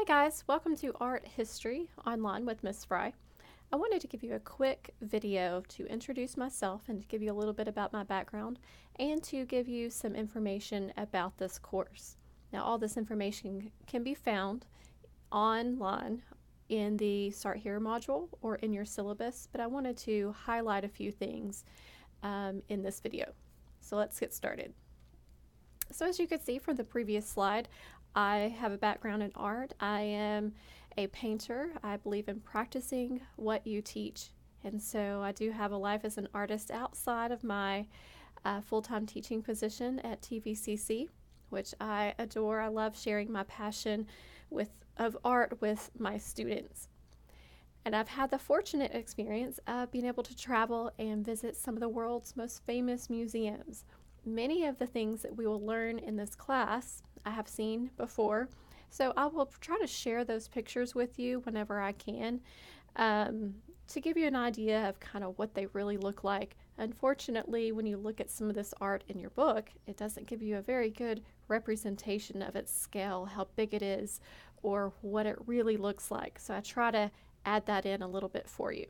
guys, welcome to Art History Online with Miss Fry. I wanted to give you a quick video to introduce myself and to give you a little bit about my background and to give you some information about this course. Now, all this information can be found online in the Start Here module or in your syllabus, but I wanted to highlight a few things in this video. So let's get started. So as you could see from the previous slide, I have a background in art. I am a painter. I believe in practicing what you teach. And so I do have a life as an artist outside of my full-time teaching position at TVCC, which I adore. I love sharing my passion of art with my students. And I've had the fortunate experience of being able to travel and visit some of the world's most famous museums. Many of the things that we will learn in this class I have seen before, so I will try to share those pictures with you whenever I can to give you an idea of kind of what they really look like. Unfortunately, when you look at some of this art in your book, it doesn't give you a very good representation of its scale, how big it is, or what it really looks like. So I try to add that in a little bit for you.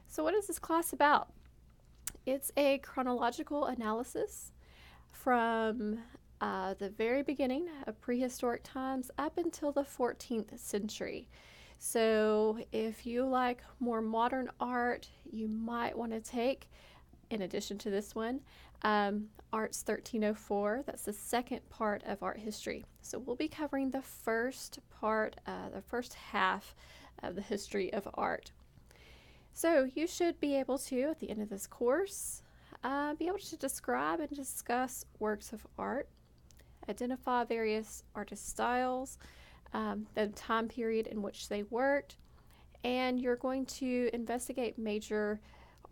So what is this class about? It's a chronological analysis from the very beginning of prehistoric times up until the 14th century. So if you like more modern art, you might want to take, in addition to this one, Arts 1304. That's the second part of art history. So we'll be covering the first part, the first half of the history of art. So you should be able to, at the end of this course, be able to describe and discuss works of art, identify various artist styles, the time period in which they worked, and you're going to investigate major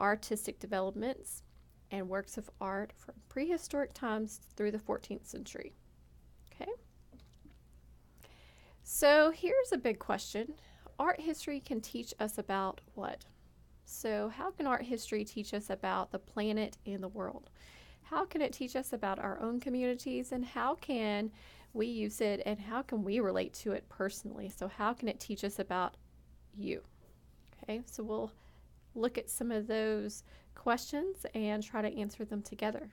artistic developments and works of art from prehistoric times through the 14th century. Okay? So here's a big question. Art history can teach us about what? So how can art history teach us about the planet and the world? How can it teach us about our own communities, and how can we use it, and how can we relate to it personally? So how can it teach us about you? Okay, so we'll look at some of those questions and try to answer them together.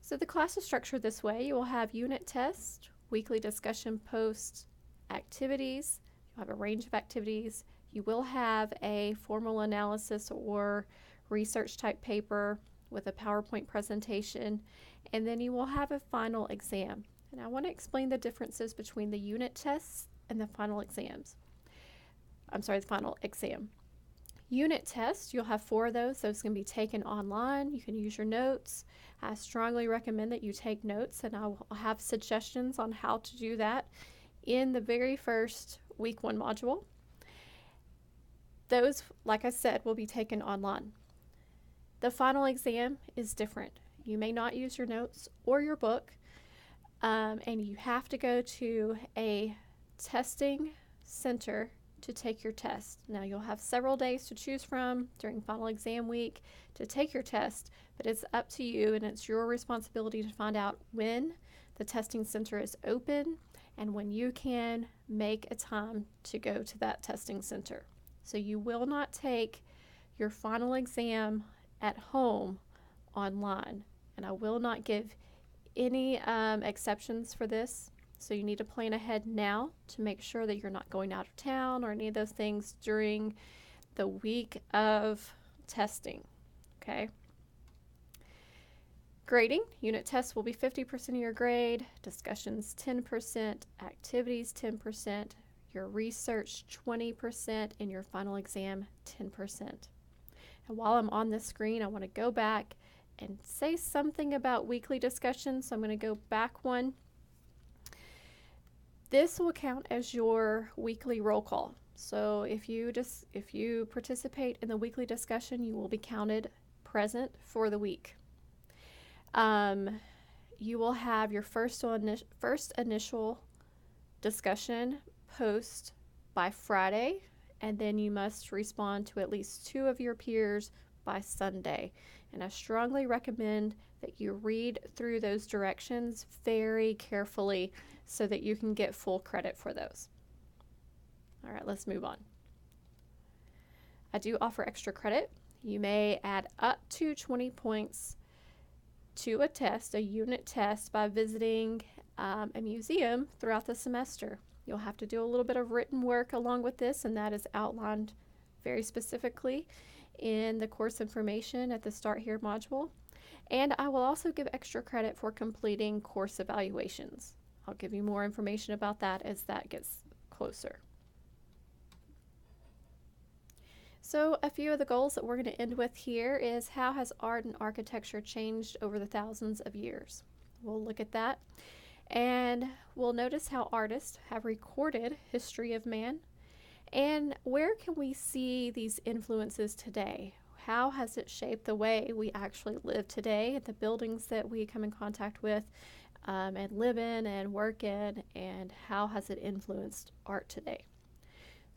So the class is structured this way. You will have unit tests, weekly discussion posts, activities. You'll have a range of activities. You will have a formal analysis or research type paper with a PowerPoint presentation, and then you will have a final exam. And I want to explain the differences between the unit tests and the final exams. I'm sorry, the final exam. Unit tests, you'll have 4 of those. Those can be taken online. You can use your notes. I strongly recommend that you take notes, and I will have suggestions on how to do that in the very first week 1 module. Those, like I said, will be taken online. The final exam is different. You may not use your notes or your book, and you have to go to a testing center to take your test. Now, you'll have several days to choose from during final exam week to take your test, but it's up to you, and it's your responsibility to find out when the testing center is open and when you can make a time to go to that testing center. So you will not take your final exam at home online, and I will not give any exceptions for this. So you need to plan ahead now to make sure that you're not going out of town or any of those things during the week of testing. Okay. Grading, unit tests will be 50% of your grade, discussions 10%, activities 10%, your research 20%, and your final exam 10%. And while I'm on this screen, I want to go back and say something about weekly discussions. So I'm going to go back one. This will count as your weekly roll call. So if you participate in the weekly discussion, you will be counted present for the week. You will have your first initial discussion post by Friday, and then you must respond to at least 2 of your peers by Sunday. And I strongly recommend that you read through those directions very carefully so that you can get full credit for those. All right, let's move on. I do offer extra credit. You may add up to 20 points to a test, a unit test, by visiting a museum throughout the semester. You'll have to do a little bit of written work along with this, and that is outlined very specifically in the course information at the Start Here module. And I will also give extra credit for completing course evaluations. I'll give you more information about that as that gets closer. So a few of the goals that we're going to end with here is, how has art and architecture changed over the thousands of years? We'll look at that, and we'll notice how artists have recorded history of man, and where can we see these influences today? How has it shaped the way we actually live today, the buildings that we come in contact with and live in and work in, and how has it influenced art today?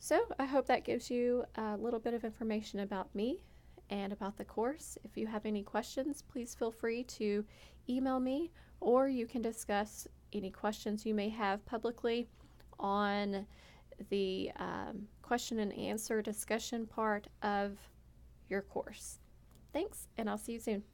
So I hope that gives you a little bit of information about me and about the course. If you have any questions, please feel free to email me, or you can discuss any questions you may have publicly on the question and answer discussion part of your course. Thanks, and I'll see you soon.